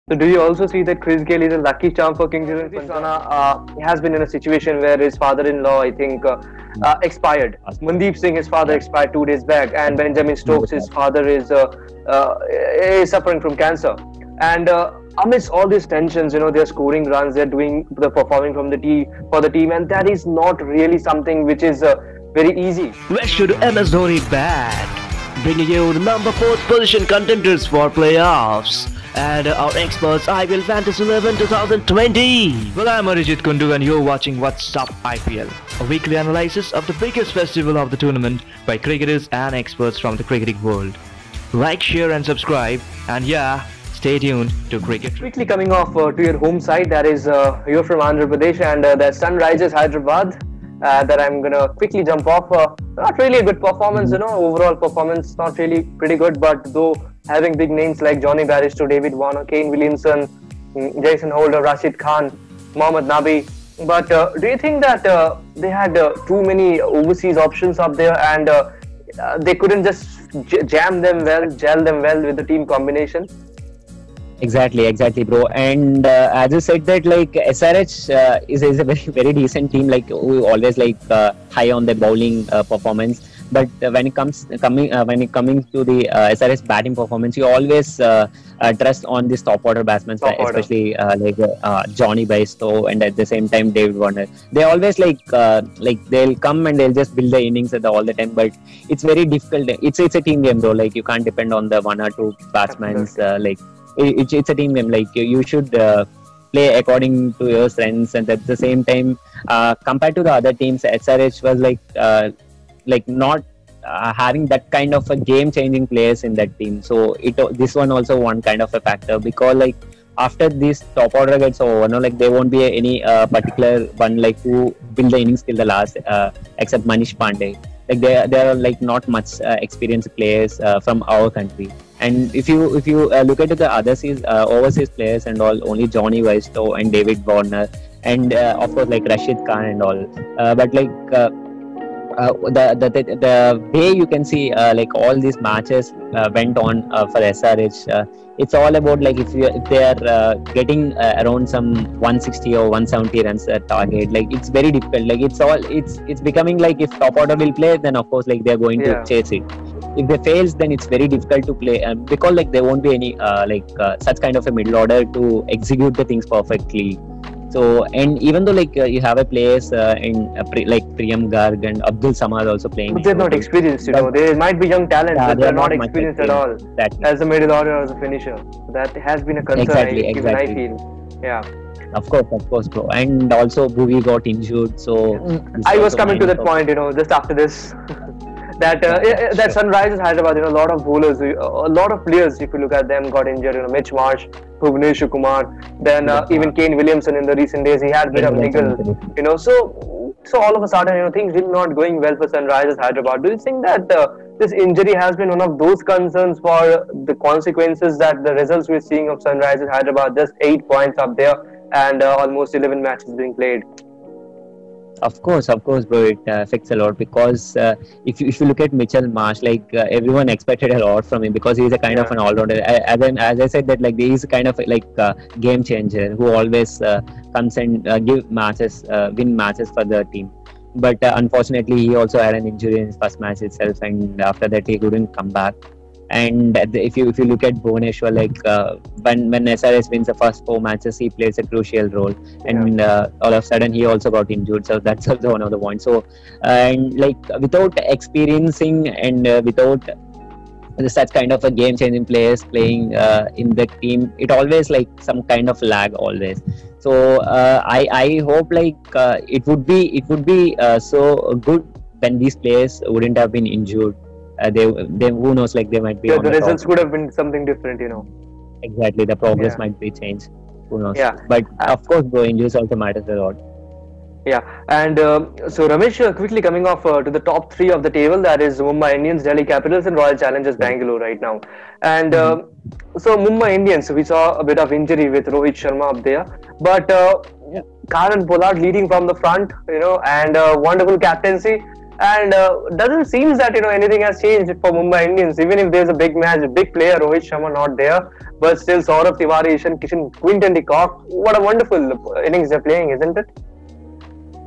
So do you also see that Chris Gayle is a lucky charm for Kings 11? Panchana has been in a situation where his father-in-law, I think, expired. Mandeep Singh, his father, expired 2 days back, and Benjamin Stokes, his father, is suffering from cancer. And amidst all these tensions, they're scoring runs, they're performing from the team for the team, and that is not really something which is very easy. Rescue to MS Dhoni back, bringing you the number 4th position contenders for playoffs. And our experts IPL Fantasy 11 2020. Well, I'm Arijit Kundu and you're watching What's Up IPL, a weekly analysis of the biggest festival of the tournament by cricketers and experts from the cricketing world. Like, share and subscribe, and yeah, stay tuned to Cricket. Quickly coming off to your home side, that is you're from Andhra Pradesh, and that's Sunrisers Hyderabad. That I'm gonna quickly jump off. Not really a good performance, overall performance not really pretty good, but though having big names like Johnny Barristow, David Warner, Kane Williamson, Jason Holder, Rashid Khan, Mohammad Nabi. But do you think that they had too many overseas options up there, and they couldn't just gel them well with the team combination? Exactly, bro. And as you said that like SRH is a very decent team. Like we always high on the bowling performance. But when it coming to the SRH batting performance, you always trust on this top order batsmen, especially Johnny Bairstow and at the same time David Warner. They always they'll come and they'll just build the innings all the time. But it's very difficult. It's a team game, bro. Like you can't depend on the one or two batsmen. It's a team game. Like you should play according to your strengths, and at the same time, compared to the other teams, SRH was not having that kind of a game-changing players in that team. So this one also one kind of a factor, because after this top order gets over, there won't be any particular one who build the innings till the last, except Manish Pandey. There are not much experienced players from our country. And if you look at the overseas players and all, only Johnny Bairstow and David Warner, and of course Rashid Khan and all. But the way you can see all these matches went on for SRH, it's all about if they are getting around some 160 or 170 runs target, it's very difficult. It's becoming if top order will play, then of course they are going to chase it. If they fails, then it's very difficult to play, because there won't be any such kind of a middle order to execute the things perfectly. So, and even though you have a players in Priyam Garg and Abdul Samad also playing, but they're not experienced. They might be young talents, but they're not experienced at all. As a middle order or as a finisher, that has been a concern. Even I feel. Yeah. Of course, bro. And also Bhuvi got injured, so I was coming to that point. Just after this. That Sunrisers Hyderabad, a lot of bowlers, a lot of players, if you look at them, got injured. Mitch Marsh, Bhuvneshwar Kumar, then even Kane Williamson in the recent days, he had a bit of niggle. So all of a sudden, things really not going well for Sunrisers Hyderabad. Do you think that this injury has been one of those concerns for the consequences that the results we're seeing of Sunrisers Hyderabad, just 8 points up there and almost 11 matches being played? Of course, bro. It affects a lot, because if you look at Mitchell Marsh, everyone expected a lot from him, because he's a kind of an all-rounder. As I said that he's kind of a game changer who always comes and win matches for the team. But unfortunately, he also had an injury in his first match itself, and after that he couldn't come back. And if you look at Bhuvneshwar, when SRS wins the first 4 matches, he plays a crucial role, and all of a sudden he also got injured. So that's also one of the points. So and without experiencing and without such kind of a game-changing players playing in the team, it always some kind of lag always. So I hope it would be so good when these players wouldn't have been injured. They who knows, they might be on the results could have been something different, Exactly, the progress might be changed, who knows. But of course, the injuries also matters a lot. And so Ramesh, quickly coming off to the top 3 of the table, that is Mumbai Indians, Delhi Capitals and Royal Challengers Bangalore right now. And so Mumbai Indians, we saw a bit of injury with Rohit Sharma up there, but Karan Pollard leading from the front, and wonderful captaincy. And doesn't seem that anything has changed for Mumbai Indians. Even if there's a big match, a big player Rohit Sharma not there, but still Saurabh Tiwari, Ishan Kishan, Quinton de Kock, what a wonderful innings they're playing, isn't it?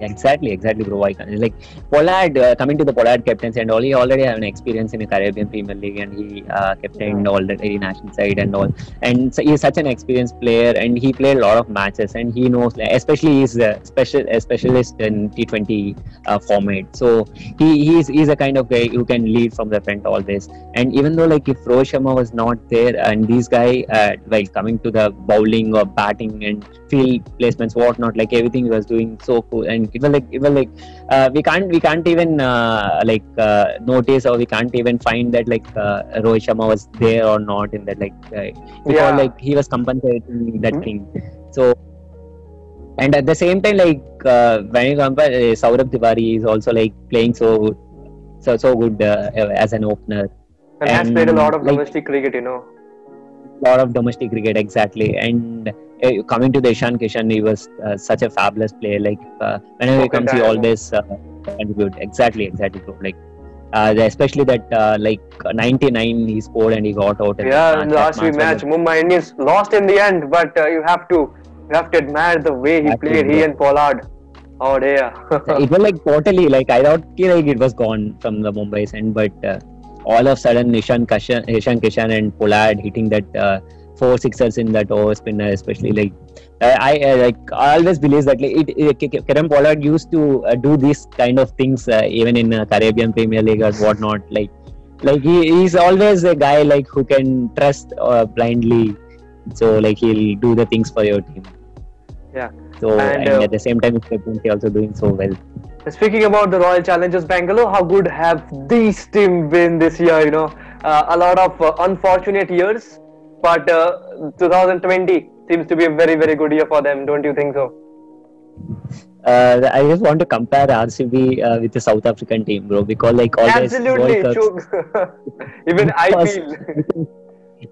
Exactly, bro. Like Pollard, coming to the Pollard captaincy and all, he already have an experience in the Caribbean Premier League, and he captained all the national side and all. And so he's such an experienced player, and he played a lot of matches, and he knows, like, especially he's a specialist in T20 format. So he's a kind of guy who can lead from the front always. And even though, like, if Rohit Sharma was not there, and these guy like coming to the bowling or batting and field placements, whatnot, like everything he was doing so cool. And it was like we can't even notice, or we can't even find that like Rohit Sharma was there or not in that, because like he was compensating that thing. So, and at the same time, like when you compare, Saurabh Tiwari is also like playing so good as an opener, and has played a lot of domestic cricket, lot of domestic cricket, exactly. And coming to the Ishan Kishan, he was such a fabulous player. Like whenever he comes, he always contribute. Exactly, bro. Like especially that 99 he scored and he got out. In the last match, Mumbai Indians lost in the end, but you have to admire the way he played. He and Pollard. Oh dear. It was like totally, like I thought it was gone from the Mumbai's end, but all of a sudden Ishan Kishan and Pollard hitting that 4 sixers in that over spinner, especially. Like I always believe that Kieron Pollard used to do these kind of things even in Caribbean Premier League or whatnot. Like he's always a guy like who can trust blindly. So like he'll do the things for your team. Yeah. So and at the same time, he's also doing so well. Speaking about the Royal Challengers Bangalore, how good have these teams been this year? A lot of unfortunate years, but 2020 seems to be a very, very good year for them. Don't you think so? I just want to compare RCB with the South African team, bro, because like always absolutely, even I feel.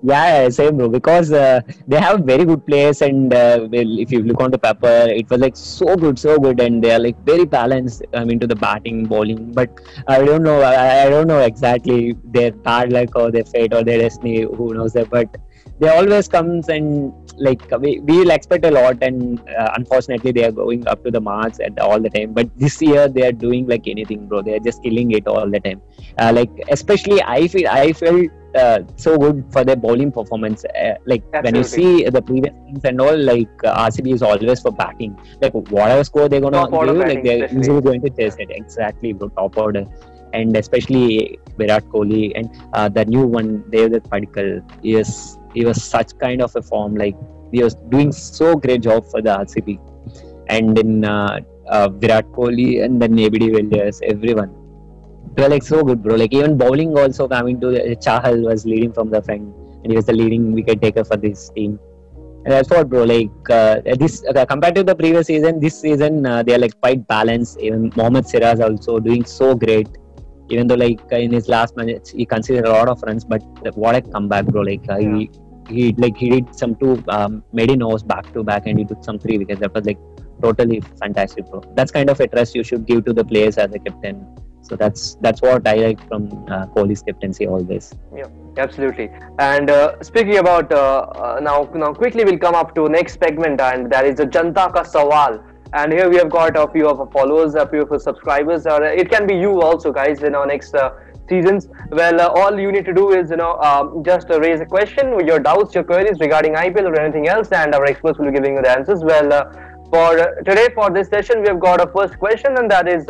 Yeah, same, bro, because they have very good players, and if you look on the paper, it was like so good, and they are like very balanced into the batting, bowling. But I don't know, I don't know exactly their bad luck or their fate or their destiny, who knows that, but they always comes, and like we'll expect a lot, and unfortunately they are going up to the marks at all the time. But this year they are doing like anything, bro. They are just killing it all the time. Like especially I felt so good for their bowling performance. Like absolutely. When you see the previous things and all, like RCB is always for batting. Like whatever score they're gonna give, like they're easily going to chase it. Exactly, bro. Top order. And especially Virat Kohli and the new one, Devdutt Padikkal, he was such kind of a form. Like he was doing so great job for the RCB, and then Virat Kohli and then ABD Villiers, everyone. They were like so good, bro. Like even bowling also coming to Chahal was leading from the front, and he was the leading wicket taker for this team. And that's what, bro. Like this compared to the previous season, this season they are like quite balanced. Even Mohammad Siraj also doing so great. Even though like in his last match he conceded a lot of runs, but what a comeback, bro. Like he did some 2 maiden overs back to back, and he took some 3 wickets. That was like totally fantastic, bro. That's kind of a trust you should give to the players as a captain. So that's what I like from Kohli's captaincy always. Yeah, absolutely. And speaking about now quickly we'll come up to next segment, and that is the Janta Ka Sawal. And here we have got a few of our followers, a few of our subscribers. It can be you also, guys, in our next seasons. Well, all you need to do is just raise a question with your doubts, your queries regarding IPL or anything else, and our experts will be giving you the answers. Well, for today, for this session, we have got a first question, and that is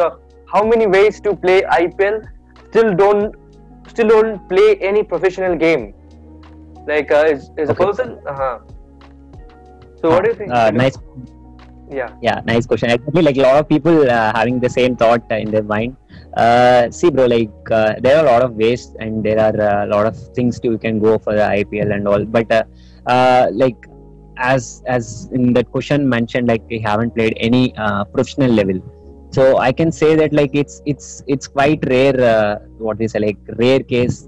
how many ways to play IPL? Still don't play any professional game. Like is a person? So what do you think? Nice. Yeah, nice question. Actually, like a lot of people having the same thought in their mind. See, bro, like there are a lot of ways, and there are a lot of things you can go for the IPL and all. But like as in that question mentioned, like we haven't played any professional level. So I can say that like it's quite rare. What is like rare case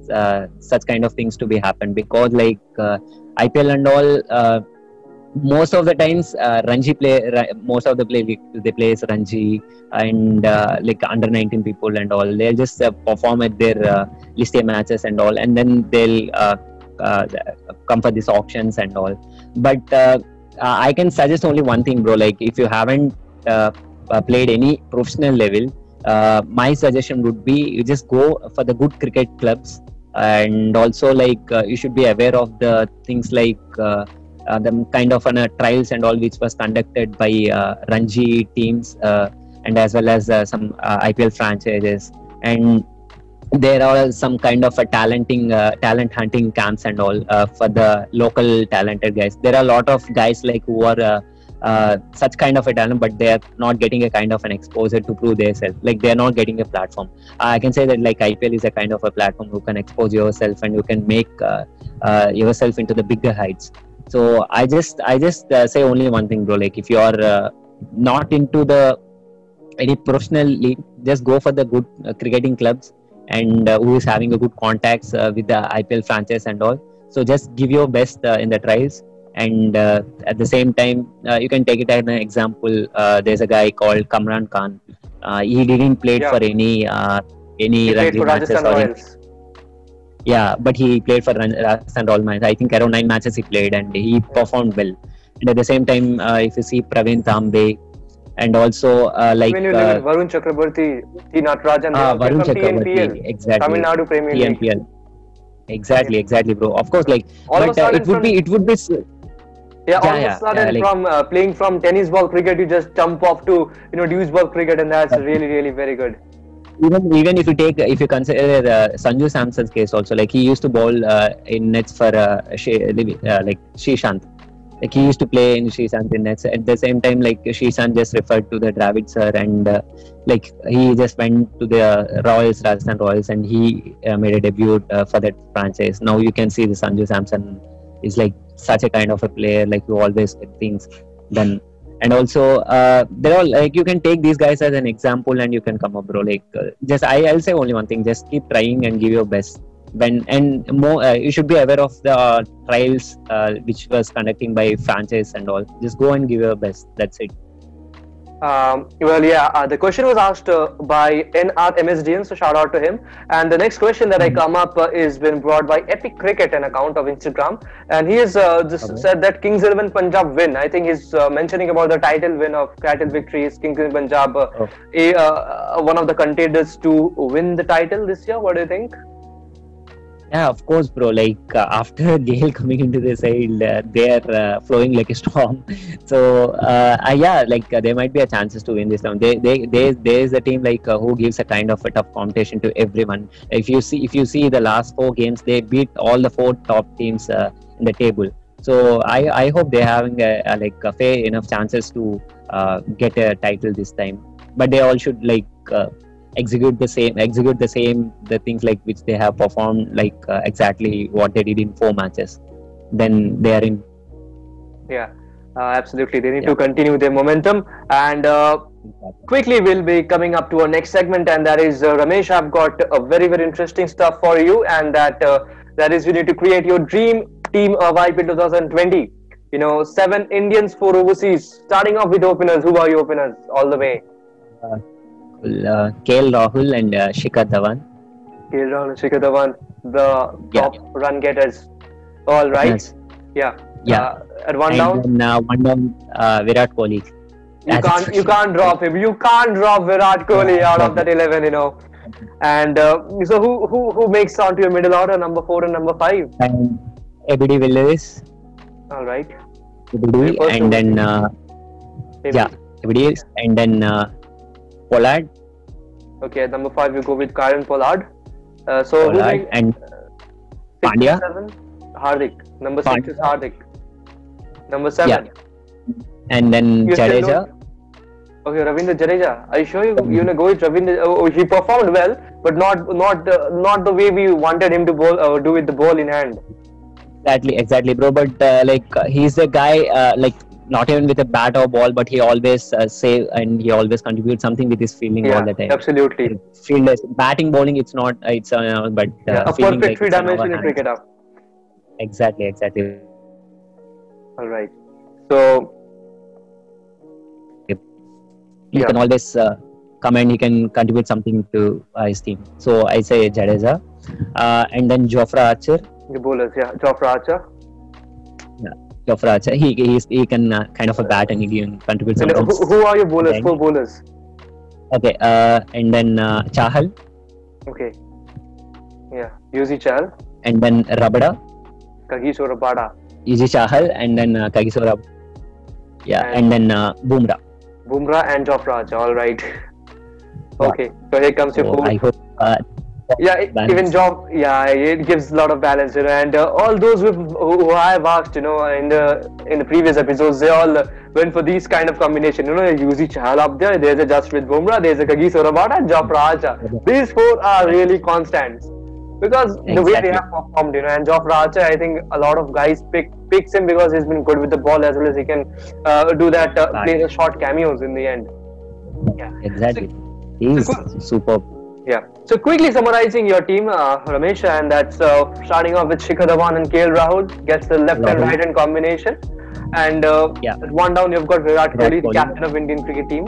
such kind of things to be happen, because like IPL and all. most of the times most of the play they play is Ranji and like under 19 people and all. They'll just perform at their list A matches and all, and then they'll uh, come for these auctions and all. But I can suggest only one thing, bro. Like if you haven't played any professional level, my suggestion would be you just go for the good cricket clubs, and also like you should be aware of the things like the kind of trials and all which was conducted by Ranji teams and as well as some IPL franchises, and there are some kind of a talent hunting camps and all for the local talented guys. There are a lot of guys like who are such kind of a talent, but they are not getting a kind of an exposure to prove themselves. Like they are not getting a platform. I can say that like IPL is a kind of a platform who can expose yourself and you can make yourself into the bigger heights. So I just say only one thing, bro. Like if you are not into the any professional league, just go for the good cricketing clubs and who is having a good contacts with the IPL franchise and all. So just give your best in the trials, and at the same time you can take it as an example. There's a guy called Kamran Khan. He didn't play for any He played Ranji for matches Rajasthan Royals. yeah, but he played for Rajasthan Royals matches. I think around 9 matches he played and he performed well. And at the same time, if you see Praveen Tambe and also like When you live in Varun Chakraborty, T. Natarajan, Varun from Chakraborty, TNPL, exactly. Tamil Nadu Premier League. TNPL. Exactly, bro. Of course, like, All of a but sudden it would be. Yeah, all Yeah, of a sudden like, from playing from tennis ball cricket, you just jump off to deuce ball cricket, and that's really very good. even if you consider Sanju Samson's case also, like he used to bowl in nets for like Srishant. Like he used to play in Srishant in nets. At the same time, like Srishant just referred to the Dravid sir, and like he just went to the Royals, Rajasthan Royals, and he made a debut for that franchise. Now you can see the Sanju Samson is like such a kind of a player, like who always get things done. And also they're all like, you can take these guys as an example and you can come up, bro. Like I'll say only one thing: just keep trying and give your best. And more you should be aware of the trials which was conducting by franchise and all. Just go and give your best. That's it. The question was asked by NRMSDN, so shout out to him. And the next question that I come up is been brought by Epic Cricket, an account of Instagram, and he has just said that Kings 11 Punjab win. I think he's mentioning about the title win of title victories. Kings 11 Punjab, one of the contenders to win the title this year. What do you think? Yeah, of course, bro. Like after Gale coming into the side, they are flowing like a storm. So there might be a chances to win this round. There is a team like who gives a kind of a tough competition to everyone. If you see the last 4 games, they beat all the 4 top teams in the table. So I hope they're having a fair enough chances to get a title this time. But they all should execute the things like which they have performed, exactly what they did in 4 matches. Then they are in. Yeah, absolutely. They need to continue their momentum. And quickly, we'll be coming up to our next segment, and that is Ramesh. I've got a very interesting stuff for you, and that is you need to create your dream team of IPL 2020. 7 Indians, 4 overseas. Starting off with openers. Who are your openers all the way? KL Rahul and Shikhar Dhawan. KL Rahul and Shikhar Dhawan, the top run getters. All right. Yes. Yeah. At one down, Virat Kohli. You can't drop him. You can't drop Virat Kohli out of that 11. And so who makes onto your middle order, number 4 and number 5? And ABD Villiers. All right. ABD, and then ABD, and then Pollard. Okay, at number 5 you go with Kieron Pollard. Pollard and Pandya. 7, Hardik. Number 6 is Hardik. Number 7. And then Jadeja. Okay, Ravindra Jadeja. Are you sure you're gonna go with Ravindra? He performed well, but not the way we wanted him to bowl do with the ball in hand. Exactly, bro. But he's a guy not even with a bat or ball, but he always save and he always contributes something with his fielding all the time. Absolutely. Fielders, batting, bowling, it's not. It's but a perfect 3-dimensional cricketer. Exactly. All right. So he yeah, can always come and he can contribute something to his team. So I say Jadeja, and then Jofra Archer. the bowlers. Yeah, Jofra Archer. Yeah, Jofra Archer. He can kind of a bat and he can contribute And sometimes. who are your bowlers? Then- 4 bowlers. Okay, and then Chahal, Okay. Yeah, Yuzi Chahal, and then Rabada, Kagiso Rabada, Yuji Chahal, and then Kagiso Rab. Yeah, and then Bumrah. Bumrah and Jofra Archer. All right. Yeah. Okay, so here comes your So 4. I hope. Yeah, balance. even job. Yeah, it gives a lot of balance, and all those who I have asked, in the previous episodes, they all went for these kind of combination. Yuzi Chahal up there. There's a Jasprit Bumrah. There's a Kagiso Rabada and Jofra Archer. These 4 are really constants because the way they Exactly. have performed, and Jofra Archer, I think a lot of guys picks him because he's been good with the ball as well as he can do that play the short cameos in the end. Yeah. Exactly. He's superb. Yeah. So quickly summarizing your team, Ramesh, and that's starting off with Shikhar Dhawan and KL Rahul gets the left and Rahul. right hand combination, and Yeah. at 1 down you've got Virat Virat Kohli, the Kohli. captain of Indian cricket team.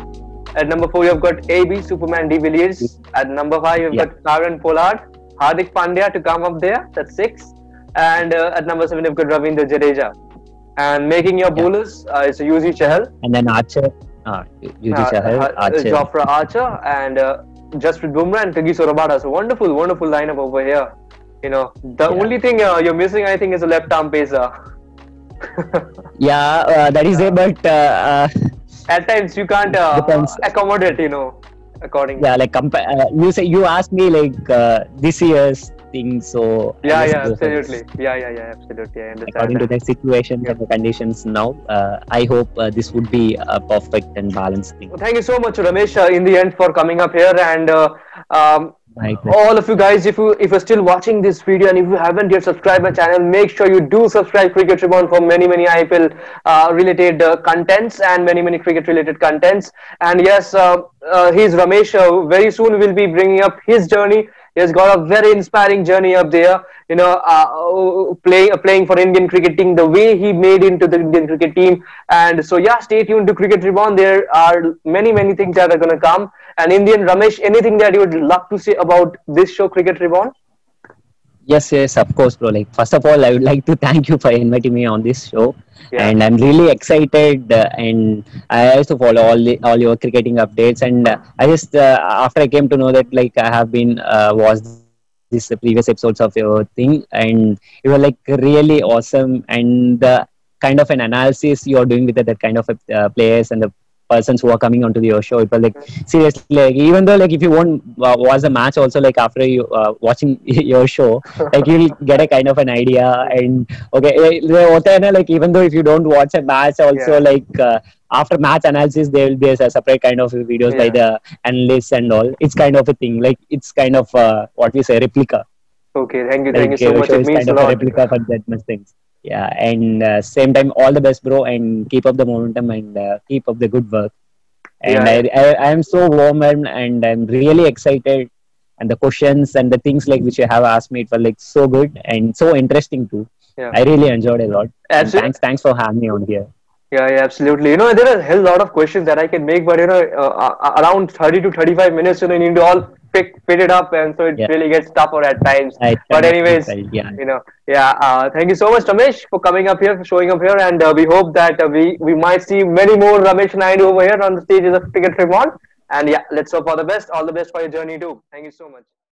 At number 4 you've got AB Superman de Villiers. At number 5 you've Yeah. got Taran Pollard, Hardik Pandya to come up there. That's 6. And at number 7 you've got Ravindra Jadeja. And making your Yeah. bowlers is Yuzi Chahal, And then Archer, Yuji Chahal, Archer. Jofra Archer, and Jasprit Bumrah and Kagiso Rabada. So wonderful lineup over here. The only thing you're missing, I think, is a left arm pacer. Yeah, that is it. But At times you can't Depends. accommodate, accordingly. yeah, like you asked me like this year's thing, so I Yeah, just yeah, go for this. absolutely. Yeah, absolutely. I understand. According to that. the situations and the conditions now, I hope this would be a perfect and balanced thing. Well, thank you so much, Ramesh, in the end for coming up here, and My pleasure. all of you guys, if you're still watching this video and if you haven't yet subscribed my channel, make sure you do subscribe Cricket Tribune for many IPL related contents and many cricket related contents. And yes, he's Ramesh. Very soon we'll be bringing up his journey. He has got a very inspiring journey up there, playing for Indian cricket team, the way he made into the Indian cricket team. And so yeah, stay tuned to Cricket Reborn. There are many things that are going to come. And Indian Ramesh, anything that you would love to say about this show, Cricket Reborn? Yes, of course, bro. Like, first of all, I would like to thank you for inviting me on this show, Yeah. and I'm really excited. And I also follow all your cricketing updates. And I just after I came to know that like I have been watched this previous episodes of your thing, and you were like really awesome. And the kind of an analysis you are doing with that kind of players and the persons who are coming onto your show, it was like seriously, like even though like if you won't watch the match also, like after you watching your show, like you'll get a kind of an idea. And okay, like even though if you don't watch a match also, Yeah. like after match analysis there will be a separate kind of videos by the analysts and all. It's kind of a thing, like it's kind of what we say, replica. Okay, thank you Like, so your much. show It is means kind a of a lot. replica for that much things. Yeah, and same time, all the best, bro, and keep up the momentum and keep up the good work. And Yeah. I am so warm and I'm really excited. And the questions and the things like which you have asked me, it was like so good and so interesting too. Yeah. I really enjoyed a lot. And Absolutely. thanks for having me on here. Yeah, absolutely. There are a hell lot of questions that I can make, but around 30 to 35 minutes, you need to all fit it up, and so it Yeah. really gets tougher at times. I But anyways, yeah. thank you so much, Ramesh, for coming up here, for showing up here, and we hope that we might see many more Ramesh Naidu over here on the stages of Cricket Reborn. And yeah, let's hope for the best. All the best for your journey too. Thank you so much.